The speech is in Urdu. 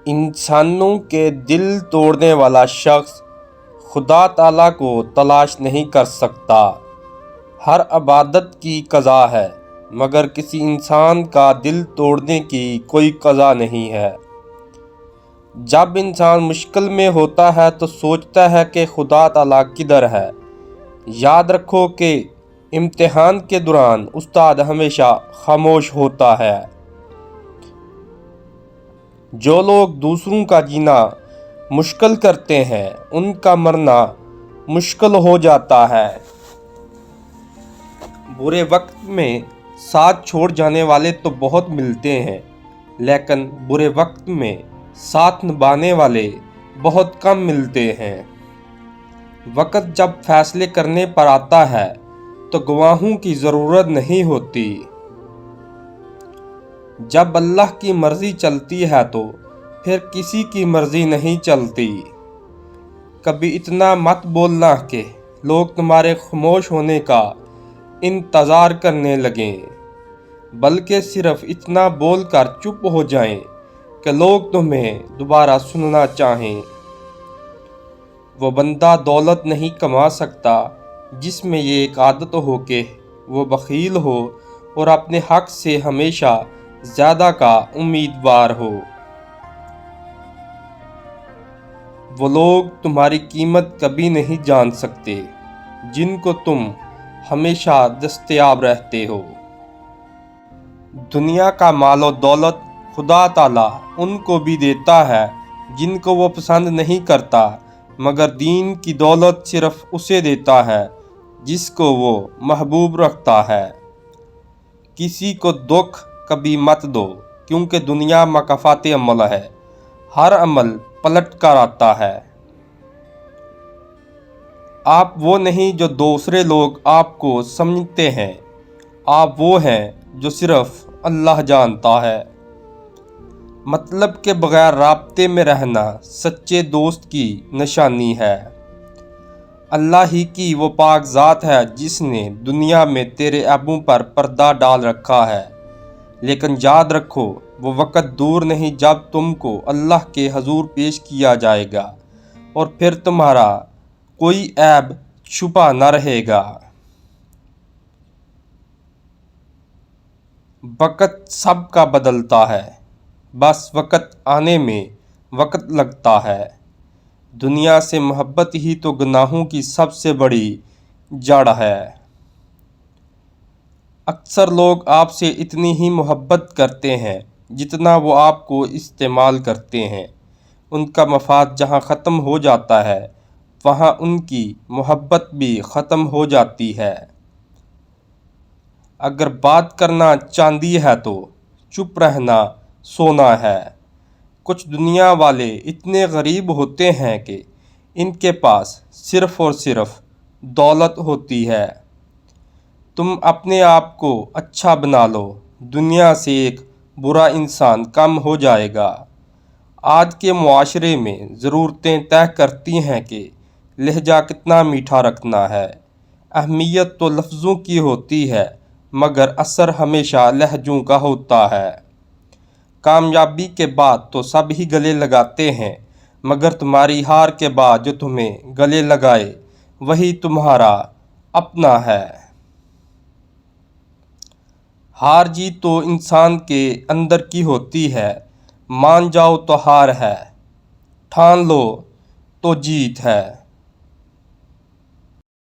انسانوں کے دل توڑنے والا شخص خدا تعالیٰ کو تلاش نہیں کر سکتا۔ ہر عبادت کی قضا ہے مگر کسی انسان کا دل توڑنے کی کوئی قضا نہیں ہے۔ جب انسان مشکل میں ہوتا ہے تو سوچتا ہے کہ خدا تعالیٰ کدھر ہے۔ یاد رکھو کہ امتحان کے دوران استاد ہمیشہ خاموش ہوتا ہے۔ جو لوگ دوسروں کا جینا مشکل کرتے ہیں ان کا مرنا مشکل ہو جاتا ہے۔ برے وقت میں ساتھ چھوڑ جانے والے تو بہت ملتے ہیں لیکن برے وقت میں ساتھ نبھانے والے بہت کم ملتے ہیں۔ وقت جب فیصلے کرنے پر آتا ہے تو گواہوں کی ضرورت نہیں ہوتی۔ جب اللہ کی مرضی چلتی ہے تو پھر کسی کی مرضی نہیں چلتی۔ کبھی اتنا مت بولنا کہ لوگ تمہارے خاموش ہونے کا انتظار کرنے لگیں، بلکہ صرف اتنا بول کر چپ ہو جائیں کہ لوگ تمہیں دوبارہ سننا چاہیں۔ وہ بندہ دولت نہیں کما سکتا جس میں یہ ایک عادت ہو کہ وہ بخیل ہو اور اپنے حق سے ہمیشہ زیادہ کا امیدوار ہو۔ وہ لوگ تمہاری قیمت کبھی نہیں جان سکتے جن کو تم ہمیشہ دستیاب رہتے ہو۔ دنیا کا مال و دولت خدا تعالیٰ ان کو بھی دیتا ہے جن کو وہ پسند نہیں کرتا، مگر دین کی دولت صرف اسے دیتا ہے جس کو وہ محبوب رکھتا ہے۔ کسی کو دکھ کبھی مت دو کیونکہ دنیا مکافات عمل ہے، ہر عمل پلٹ کر آتا ہے۔ آپ وہ نہیں جو دوسرے لوگ آپ کو سمجھتے ہیں، آپ وہ ہیں جو صرف اللہ جانتا ہے۔ مطلب کے بغیر رابطے میں رہنا سچے دوست کی نشانی ہے۔ اللہ ہی کی وہ پاک ذات ہے جس نے دنیا میں تیرے عیبوں پر پردہ ڈال رکھا ہے، لیکن یاد رکھو وہ وقت دور نہیں جب تم کو اللہ کے حضور پیش کیا جائے گا اور پھر تمہارا کوئی عیب چھپا نہ رہے گا۔ وقت سب کا بدلتا ہے، بس وقت آنے میں وقت لگتا ہے۔ دنیا سے محبت ہی تو گناہوں کی سب سے بڑی جڑ ہے۔ اکثر لوگ آپ سے اتنی ہی محبت کرتے ہیں جتنا وہ آپ کو استعمال کرتے ہیں۔ ان کا مفاد جہاں ختم ہو جاتا ہے وہاں ان کی محبت بھی ختم ہو جاتی ہے۔ اگر بات کرنا چاندی ہے تو چپ رہنا سونا ہے۔ کچھ دنیا والے اتنے غریب ہوتے ہیں کہ ان کے پاس صرف اور صرف دولت ہوتی ہے۔ تم اپنے آپ کو اچھا بنا لو، دنیا سے ایک برا انسان کم ہو جائے گا۔ آج کے معاشرے میں ضرورتیں طے کرتی ہیں کہ لہجہ کتنا میٹھا رکھنا ہے۔ اہمیت تو لفظوں کی ہوتی ہے مگر اثر ہمیشہ لہجوں کا ہوتا ہے۔ کامیابی کے بعد تو سب ہی گلے لگاتے ہیں مگر تمہاری ہار کے بعد جو تمہیں گلے لگائے وہی تمہارا اپنا ہے۔ ہار جیت تو انسان کے اندر کی ہوتی ہے، مان جاؤ تو ہار ہے، ٹھان لو تو جیت ہے۔